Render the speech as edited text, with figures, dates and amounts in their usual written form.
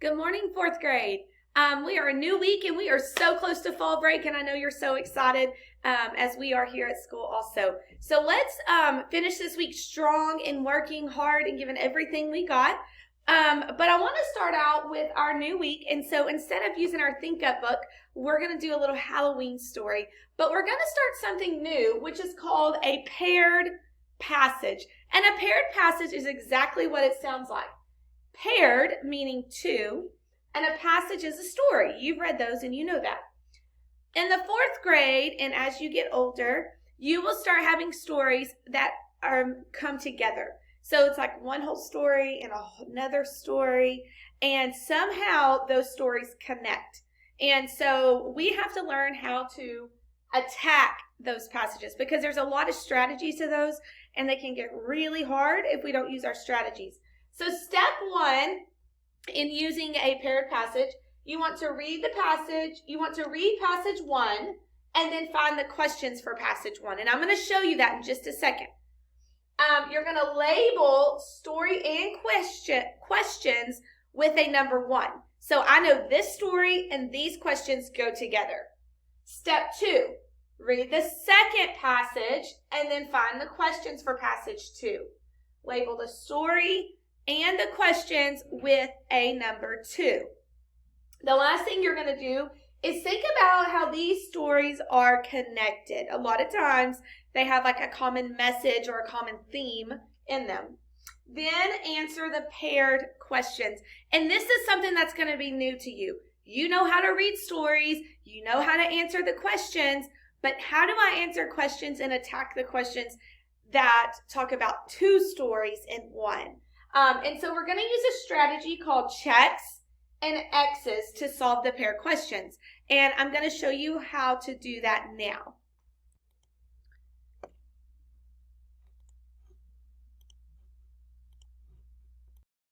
Good morning, fourth grade. We are a new week and we are so close to fall break, and I know you're so excited as we are here at school also. So let's finish this week strong and working hard and giving everything we got. But I want to start out with our new week, and so instead of using our Think Up book, we're going to do a little Halloween story. But we're going to start something new, which is called a paired passage. And a paired passage is exactly what it sounds like. Paired, meaning two, and a passage is a story. You've read those and you know that. In the fourth grade, and as you get older, you will start having stories that come together. So it's like one whole story and another story, and somehow those stories connect. And so we have to learn how to attack those passages because there's a lot of strategies to those, and they can get really hard if we don't use our strategies. So step one in using a paired passage, you want to read the passage, you want to read passage one, and then find the questions for passage one. And I'm going to show you that in just a second. You're going to label story and questions with a number one. So I know this story and these questions go together. Step two, read the second passage and then find the questions for passage two. Label the story and the questions with a number two. The last thing you're going to do is think about how these stories are connected. A lot of times they have like a common message or a common theme in them. Then answer the paired questions. And this is something that's going to be new to you. You know how to read stories. You know how to answer the questions. But how do I answer questions and attack the questions that talk about two stories in one? And so we're going to use a strategy called checks and X's to solve the paired questions. And I'm going to show you how to do that now.